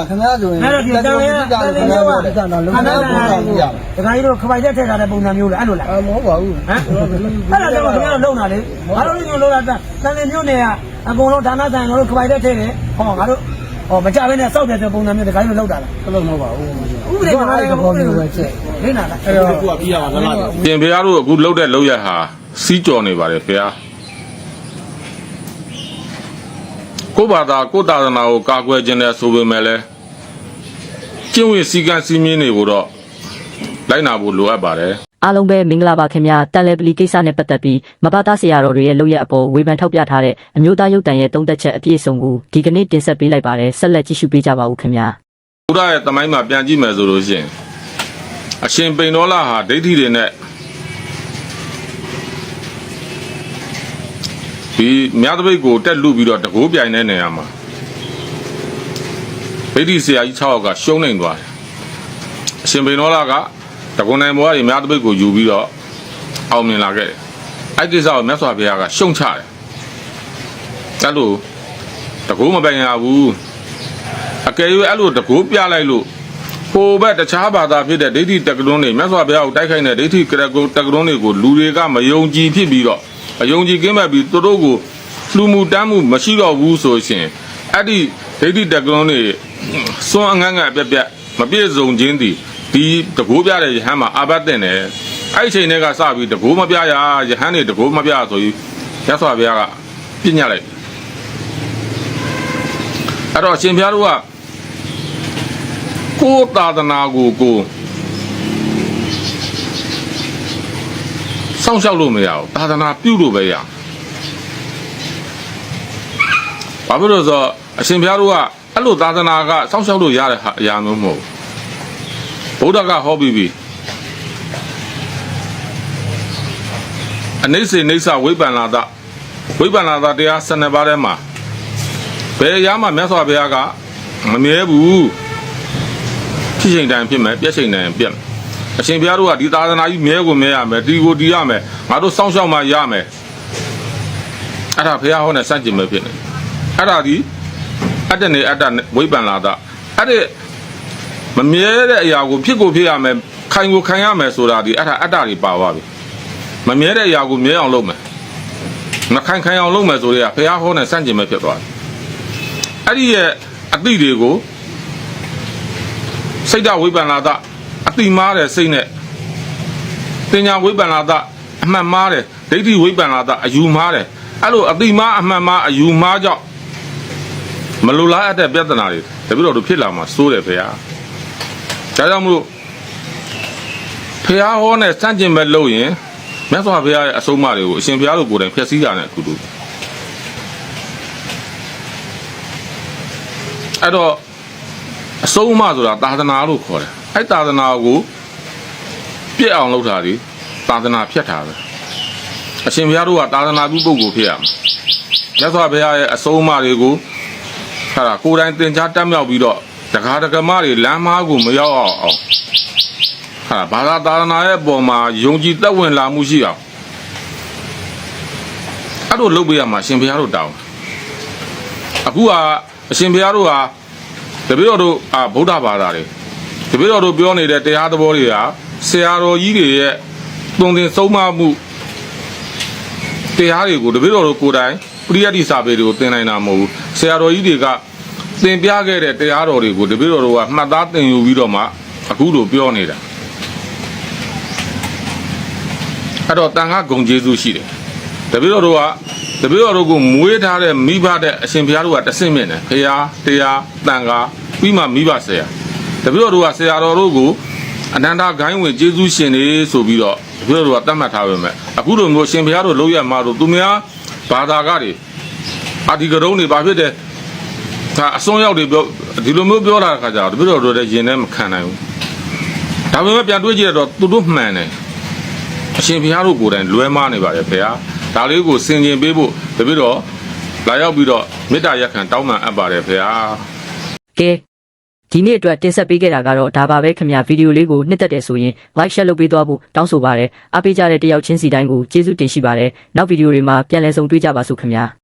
ခင်ဗျားဆိုရင်ဒီတန်လေးကတန်လေးကလုံးဝတခါကြီးတို့ခပိုင်တက်ထည့်ထားတဲ့ပုံစံမျိုးလားအဲ့လိုလားမဟုတ်ပါဘူးဟမ်အဲ့ဒါကြောင့်ခင်ဗျားတို့လုံတာလေငါတို့ညလုံတာတန်လေးမျိုးနဲ့ကအကုန်လုံးဒါနဆိုင်ငါတို့ခပိုင်တက်ထည့်တယ်ဟောငါတို့ဟောမကြဘဲနဲ့စောက်တဲ့ပုံစံမျိုးတခါကြီးတို့လုံတာလားလုံးမဟုတ်ပါဘူးဥပဒေကလည်းဘောမျိုးပဲချက်လိမ့်တာလားအဲ့တော့ကိုကပြီးရပါလားပြင်ဖေရတို့အခုလှုပ်တဲ့လှုပ်ရဟာစီးကြော်နေပါတယ်ဖေရကိုဘာသာကိုတာသနာကိုကာကွယ်ခြင်းနဲ့ဆိုပေမဲ့လည်းကျင့်ဝတ်စည်းကမ်းစည်းမျဉ်းတွေကိုတော့လိုက်နာဖို့လိုအပ်ပါတယ်အားလုံးပဲမင်္ဂလာပါခင်ဗျာတန်လယ်ပလီကိစ္စနဲ့ပတ်သက်ပြီးမဘာသားဆရာတော်တွေရဲ့လုပ်ရက်အပေါ်ဝေဖန်ထောက်ပြထားတဲ့အမျိုးသားရုပ်တံရဲ့သုံးသက်ချက်အပြည့်အစုံကိုဒီကနေ့တင်ဆက်ပေးလိုက်ပါတယ်ဆက်လက်ကြည့်ရှုပေးကြပါဦးခင်ဗျာဘုရားရဲ့တမိုင်းမှာပြန်ကြည့်မယ်ဆိုလို့ရှိရင်အရှင်ပိန်တော်လာဟာဒိဋ္ဌိတွေနဲ့ဒီမြတ်တပိတ်ကိုတက်လူပြီးတော့တကိုးပြိုင်တဲ့နေရာမှာဗိဓိဆရာကြီး6ယောက်ကရှုံးနေသွားတယ်အရှင်ပိန်တော်လာကတကွန်နိုင်ဘောကနေမြတ်တပိတ်ကိုယူပြီးတော့အောင်မြင်လာခဲ့တယ်အဲ့ဒီကိစ္စကိုမြတ်စွာဘုရားကရှုံချတယ်အဲ့လိုတကိုးမပိုင်ရဘူးအကယ်၍အဲ့လိုတကိုးပြလိုက်လို့ဟိုဘက်တခြားဘာသာဖြစ်တဲ့ဒိဋ္ဌိတက္ကလုံးတွေမြတ်စွာဘုရားကိုတိုက်ခိုက်တဲ့ဒိဋ္ဌိကရကုတက္ကလုံးတွေကိုလူတွေကမယုံကြည်ဖြစ်ပြီးတော့အယုံကြည်ကင်းမဲ့ပြီးသူတို့ကိုလှူမှုတမ်းမှုမရှိတော့ဘူးဆိုရှင်အဲ့ဒီဒိဋ္ဌိတက္ကလုံးတွေစွန့်အငန်းငန်းအပြက်ပြက်မပြည့်စုံခြင်းသည်ဒီတကိုးပြတဲ့ယဟန်မှာအာဘတ်တင်တယ်အဲ့ဒီချိန်တွေကစပြီးတကိုးမပြရယဟန်တွေတကိုးမပြဆိုပြီးမြတ်စွာဘုရားကပြညတ်လိုက်အဲ့တော့အရှင်ဘုရားတို့ကကိုယ်သာသနာကိုစောင့်ရှောက်လို့မရဘူးသာသနာပြုလို့ပဲရဘာဖြစ်လို့ဆိုအရှင်ဘုရားတို့ကအဲ့လိုသာသနာကစောင့်ရှောက်လို့ရတဲ့အရာမျိုးမဟုတ်ဘုရားကဟောပြီးပြီအနိစ္စနိစ္စဝိပ္ပန္နာတတရား12ပါးထဲမှာဘယ်အရာမှမြတ်စွာဘုရားကမမြဲဘူးဖြစ်ချိန်တိုင်းဖြစ်မယ်ပြည့်ချိန်တိုင်းပြည့်မယ်အရှင်ဘုရားတို့ကဒီသာသနာကြီးမြဲကိုမြဲရမယ်တီကိုတီရမယ်ငါတို့စောင့်ရှောက်မှရမယ်အဲ့ဒါဘုရားဟောတဲ့စัจ jin ပဲဖြစ်နေအဲ့ဒါဒီအတ္တနေအတ္တဝိပ္ပန္နာတအဲ့ဒီမမြဲတဲ့အရာကိုဖြစ်ကိုဖြစ်ရမယ်ခိုင်ကိုခိုင်ရမယ်ဆိုတာဒီအဲ့ဒါအတ္တတွေပါသွားပြီမမြဲတဲ့အရာကိုမြဲအောင်လုပ်မယ်မခိုင်အောင်လုပ်မယ်ဆိုရင်ဘုရားဟောတဲ့စัจ jin ပဲဖြစ်သွားတယ်အဲ့ဒီရဲ့အတိတွေကိုစိတ်တဝိပ္ပန္နာတအတိမားတဲ့စိတ်နဲ့ပညာဝိပ္ပန္နာတအမှတ်မားတဲ့ဒိဋ္ဌိဝိပ္ပန္နာတအယူမားတဲ့အဲ့လိုအတိမားအမှတ်မားအယူမားကြောင့်မလိုလားအပ်တဲ့ပြဿနာတွေတပိတော့တို့ဖြစ်လာမှာစိုးတယ်ဖေဟာဒါကြောင့်မလို့ဖေဟာဟောနဲ့စန့်ကျင်မဲ့လို့ရင်မြတ်စွာဘုရားရဲ့အဆုံးအမတွေကိုအရှင်ဘုရားတို့ကိုယ်တိုင်ဖျက်ဆီးကြတယ်အခုတို့အဲ့တော့အဆုံးအမဆိုတာသာသနာလို့ခေါ်တယ်အဲ့သာသနာကိုပြည့်အောင်လုပ်တာဒီသာသနာဖြတ်တာပဲအရှင်ဘုရားတို့ကသာသနာပြုပုဂ္ဂိုလ်ဖြစ်ရမယ်မြတ်စွာဘုရားရဲ့အဆုံးအမတွေကိုဟာကိုယ်တိုင်သင်ကြားတက်မြောက်ပြီးတော့တက္ကဒကမတွေလမ်းမားကိုမရောက်အောင်ဟာဘာသာသာသနာရဲ့ပုံမှာယုံကြည်သက်ဝင်လာမှုရှိအောင်အဲ့လိုလုပ်ပေးရမှာအရှင်ဘုရားတို့တောင်းအခုကအရှင်ဘုရားတို့ဟာတပည့်တော်တို့ဗုဒ္ဓဘာသာတွေတပည့်တော်တို့ပြောနေတဲ့တရားသဘောတွေကဆရာတော်ကြီးတွေရဲ့တုံသင်ဆုံးမမှုတရားတွေကိုတပည့်တော်တို့ကိုယ်တိုင်ပရိယတ်တိစာပေတွေကိုသင်နိုင်တာမဟုတ်ဘူးဆရာတော်ကြီးတွေကသင်ပြခဲ့တဲ့တရားတော်တွေကိုတပည့်တော်တို့ကမှတ်သားသင်ယူပြီးတော့မှအခုလိုပြောနေတာအဲ့တော့တန်ခါဂုံကျေးဇူးရှိတယ်တပည့်တော်တို့ကိုမွေးထားတဲ့မိဘတဲ့အရှင်ဘုရားတို့ကတဆင့်မြင့်တယ်ဘုရားတရားတန်ခါပြီးမှမိဘဆရာတပည့်တော်တို့ကဆရာတော်တို့ကိုအနန္တဂိုင်းဝင်ကျေးဇူးရှင်တွေဆိုပြီးတော့တပည့်တော်တို့ကတတ်မှတ်ထားပါမယ်အခုလိုမျိုးရှင်ဘုရားတို့လောက်ရမှာတို့သူများဘာသာကတွေအဒီကရုံးတွေဘာဖြစ်တယ်ဒါအစွန်းရောက်တွေပြောဒီလိုမျိုးပြောတာခါကြတော့တပည့်တော်တို့လည်းရင်ထဲမခံနိုင်ဘူးဒါပေမဲ့ပြန်တွေးကြည့်တော့သူတို့မှန်တယ်အရှင်ဘုရားတို့ကိုယ်တိုင်လွဲမှားနေပါတယ်ဘုရားဒါလေးကိုဆင်ခြင်ပေးဖို့တပည့်တော်လာရောက်ပြီးတော့မေတ္တာရက်ခံတောင်းပန်အပ်ပါတယ်ဘုရားကဲဒီနေ့အတွက်တင်ဆက်ပေးခဲ့တာကတော့ဒါပါပဲခင်ဗျာဗီဒီယိုလေးကိုနှစ်သက်တယ်ဆိုရင် like share လုပ်ပေးသွားဖို့တောင်းဆိုပါတယ်အားပေးကြတဲ့တယောက်ချင်းစီတိုင်းကိုကျေးဇူးတင်ရှိပါတယ်နောက်ဗီဒီယိုတွေမှာပြန်လည်ဆုံတွေ့ကြပါစို့ခင်ဗျာ